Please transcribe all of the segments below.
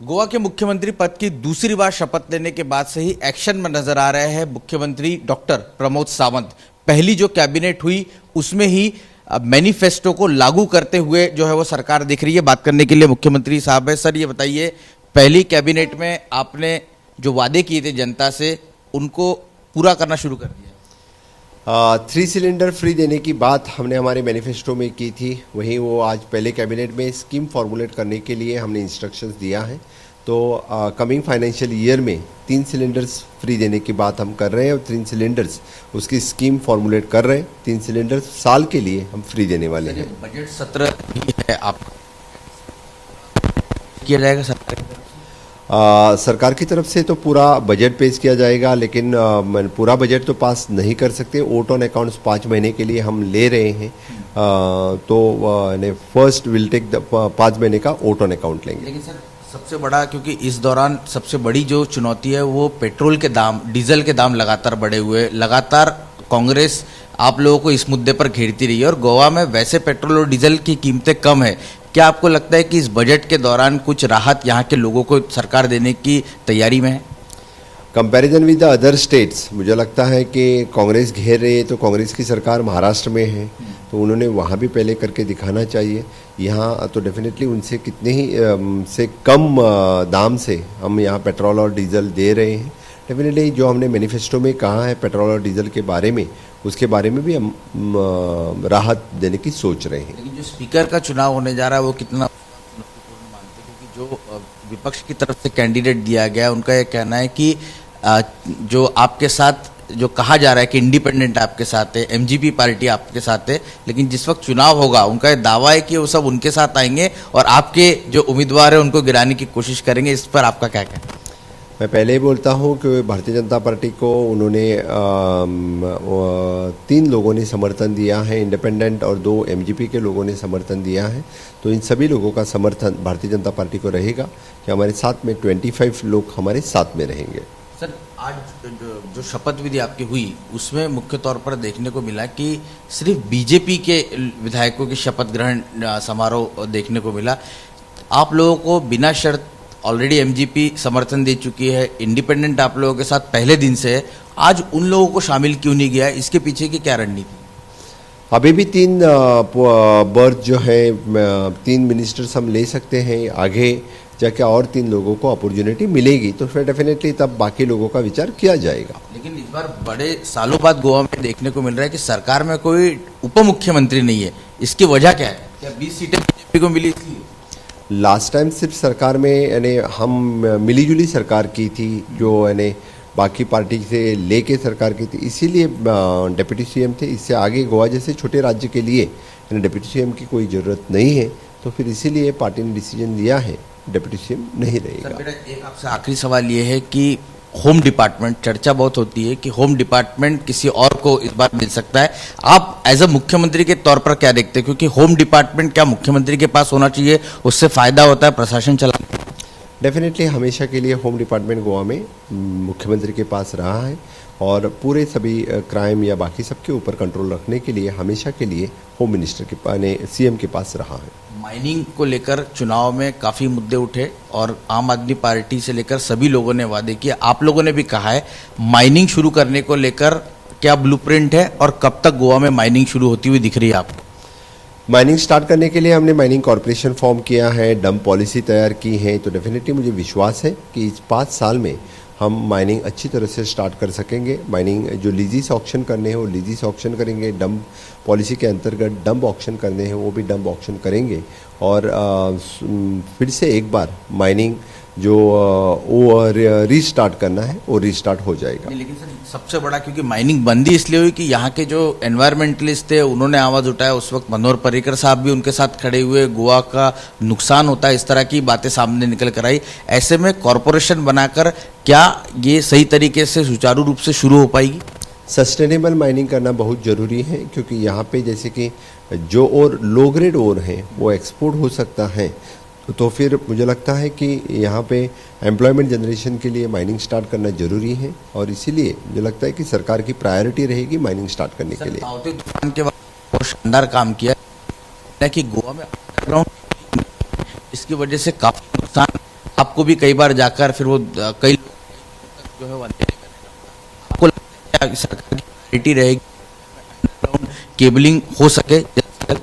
गोवा के मुख्यमंत्री पद की दूसरी बार शपथ लेने के बाद से ही एक्शन में नजर आ रहे हैं मुख्यमंत्री डॉक्टर प्रमोद सावंत। पहली जो कैबिनेट हुई उसमें ही मैनिफेस्टो को लागू करते हुए जो है वो सरकार दिख रही है। बात करने के लिए मुख्यमंत्री साहब है। सर, ये बताइए, पहली कैबिनेट में आपने जो वादे किए थे जनता से उनको पूरा करना शुरू कर दिया। 3 सिलेंडर फ्री देने की बात हमने हमारे मैनिफेस्टो में की थी, वहीं वो आज पहले कैबिनेट में स्कीम फॉर्मुलेट करने के लिए हमने इंस्ट्रक्शंस दिया है। तो कमिंग फाइनेंशियल ईयर में 3 सिलेंडर्स फ्री देने की बात हम कर रहे हैं और 3 सिलेंडर्स उसकी स्कीम फॉर्मुलेट कर रहे हैं। 3 सिलेंडर्स साल के लिए हम फ्री देने वाले हैं। बजट सत्र भी है, आपका किया जाएगा सरकार सरकार की तरफ से तो पूरा बजट पेश किया जाएगा, लेकिन पूरा बजट तो पास नहीं कर सकते। वोट ऑन अकाउंट्स 5 महीने के लिए हम ले रहे हैं। तो फर्स्ट विल टेक 5 महीने का वोट ऑन अकाउंट लेंगे। लेकिन सर, सबसे बड़ा, क्योंकि इस दौरान सबसे बड़ी जो चुनौती है वो पेट्रोल के दाम, डीजल के दाम लगातार बढ़े हुए। लगातार कांग्रेस आप लोगों को इस मुद्दे पर घेरती रही है और गोवा में वैसे पेट्रोल और डीजल की कीमतें कम है। क्या आपको लगता है कि इस बजट के दौरान कुछ राहत यहाँ के लोगों को सरकार देने की तैयारी में है? Comparison with the other states मुझे लगता है कि कांग्रेस घेर रही है तो कांग्रेस की सरकार महाराष्ट्र में है, तो उन्होंने वहाँ भी पहले करके दिखाना चाहिए। यहाँ तो डेफिनेटली उनसे कितने ही से कम दाम से हम यहाँ पेट्रोल और डीजल दे रहे हैं। डेफिनेटली जो हमने मैनिफेस्टो में कहा है पेट्रोल और डीजल के बारे में, उसके बारे में भी हम राहत देने की सोच रहे हैं। लेकिन जो स्पीकर का चुनाव होने जा रहा है वो कितना चुनौतीपूर्ण मानते हैं? क्योंकि जो विपक्ष की तरफ से कैंडिडेट दिया गया उनका ये कहना है कि जो आपके साथ जो कहा जा रहा है कि इंडिपेंडेंट आपके साथ है, एमजीपी पार्टी आपके साथ है, लेकिन जिस वक्त चुनाव होगा उनका ये दावा है कि वो सब उनके साथ आएंगे और आपके जो उम्मीदवार है उनको गिराने की कोशिश करेंगे। इस पर आपका क्या कहना है? मैं पहले ही बोलता हूं कि भारतीय जनता पार्टी को उन्होंने 3 लोगों ने समर्थन दिया है, इंडिपेंडेंट और 2 एमजीपी के लोगों ने समर्थन दिया है। तो इन सभी लोगों का समर्थन भारतीय जनता पार्टी को रहेगा कि हमारे साथ में 25 लोग हमारे साथ में रहेंगे। सर, आज जो शपथ विधि आपकी हुई उसमें मुख्य तौर पर देखने को मिला कि सिर्फ बीजेपी के विधायकों की शपथ ग्रहण समारोह देखने को मिला। आप लोगों को बिना शर्त ऑलरेडी एमजीपी समर्थन दे चुकी है, इंडिपेंडेंट आप लोगों के साथ पहले दिन से है, आज उन लोगों को शामिल क्यों नहीं किया? इसके पीछे की क्या रणनीति? अभी भी 3 बर्थ जो है 3 मिनिस्टर्स हम ले सकते हैं। आगे जाके और 3 लोगों को अपॉर्चुनिटी मिलेगी तो फिर डेफिनेटली तब बाकी लोगों का विचार किया जाएगा। लेकिन इस बार बड़े सालों बाद गोवा में देखने को मिल रहा है कि सरकार में कोई उप मुख्यमंत्री नहीं है। इसकी वजह क्या है? क्या 20 सीटें बीजेपी को मिली इसलिए? लास्ट टाइम सिर्फ सरकार में यानी हम मिलीजुली सरकार की थी, जो यानी बाकी पार्टी से लेके सरकार की थी, इसीलिए डिप्टी सीएम थे। इससे आगे गोवा जैसे छोटे राज्य के लिए डिप्टी सीएम की कोई ज़रूरत नहीं है, तो फिर इसीलिए पार्टी ने डिसीजन लिया है डिप्टी सीएम नहीं रहेगा। सर, मेरा एक आपसे आखिरी सवाल ये है कि होम डिपार्टमेंट, चर्चा बहुत होती है कि होम डिपार्टमेंट किसी और को इस बार मिल सकता है। आप एज अ मुख्यमंत्री के तौर पर क्या देखते हैं? क्योंकि होम डिपार्टमेंट क्या मुख्यमंत्री के पास होना चाहिए? उससे फायदा होता है प्रशासन चलाने। डेफिनेटली हमेशा के लिए होम डिपार्टमेंट गोवा में मुख्यमंत्री के पास रहा है और पूरे सभी क्राइम या बाकी सबके ऊपर कंट्रोल रखने के लिए हमेशा के लिए होम मिनिस्टर के पास, सीएम के पास रहा है। माइनिंग को लेकर चुनाव में काफ़ी मुद्दे उठे और आम आदमी पार्टी से लेकर सभी लोगों ने वादे किए। आप लोगों ने भी कहा है माइनिंग शुरू करने को लेकर क्या ब्लूप्रिंट है और कब तक गोवा में माइनिंग शुरू होती हुई दिख रही है आपको? माइनिंग स्टार्ट करने के लिए हमने माइनिंग कॉरपोरेशन फॉर्म किया है, डंप पॉलिसी तैयार की है। तो डेफिनेटली मुझे विश्वास है कि इस 5 साल में हम माइनिंग अच्छी तरह से स्टार्ट कर सकेंगे। माइनिंग जो लीजिस ऑक्शन करने हैं वो लीजिस ऑक्शन करेंगे, डंप पॉलिसी के अंतर्गत डंप ऑक्शन करने हैं वो भी डंप ऑक्शन करेंगे और फिर से एक बार माइनिंग जो वो रीस्टार्ट करना है वो रीस्टार्ट हो जाएगा। लेकिन सर, सबसे बड़ा क्योंकि माइनिंग बंदी इसलिए हुई कि यहाँ के जो एनवायरमेंटलिस्ट थे उन्होंने आवाज़ उठाया। उस वक्त मनोहर पर्रिकर साहब भी उनके साथ खड़े हुए, गोवा का नुकसान होता है, इस तरह की बातें सामने निकल कर आई। ऐसे में कॉरपोरेशन बनाकर क्या ये सही तरीके से सुचारू रूप से शुरू हो पाएगी? सस्टेनेबल माइनिंग करना बहुत ज़रूरी है, क्योंकि यहाँ पे जैसे कि जो और लो ग्रेड और हैं वो एक्सपोर्ट हो सकता है। तो फिर मुझे लगता है कि यहाँ पे एम्प्लॉयमेंट जनरेशन के लिए माइनिंग स्टार्ट करना जरूरी है और इसीलिए मुझे लगता है कि सरकार की प्रायोरिटी रहेगी माइनिंग स्टार्ट करने के लिए। ताउते तूफान के बाद बहुत शानदार काम किया कि गोवा में अंडरग्राउंड, इसकी वजह से काफ़ी नुकसान आपको भी कई बार जाकर फिर वो कई लोग जो है वो अंधेरे में रहना। आपको लगता है कि सरकार की प्रायोरिटी रहेगी अंडरग्राउंड केबलिंग हो सके जल्द से जल्द?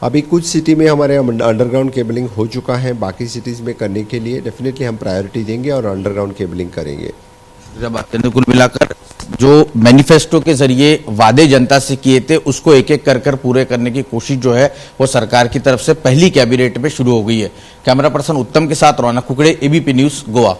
अभी कुछ सिटी में हमारे अंडरग्राउंड केबलिंग हो चुका है, बाकी सिटीज़ में करने के लिए डेफिनेटली हम प्रायोरिटी देंगे और अंडरग्राउंड केबलिंग करेंगे। जब कुल मिलाकर जो मैनिफेस्टो के जरिए वादे जनता से किए थे उसको एक एक कर पूरे करने की कोशिश जो है वो सरकार की तरफ से पहली कैबिनेट में शुरू हो गई है। कैमरा पर्सन उत्तम के साथ रौनक कुकड़े, एबीपी न्यूज, गोवा।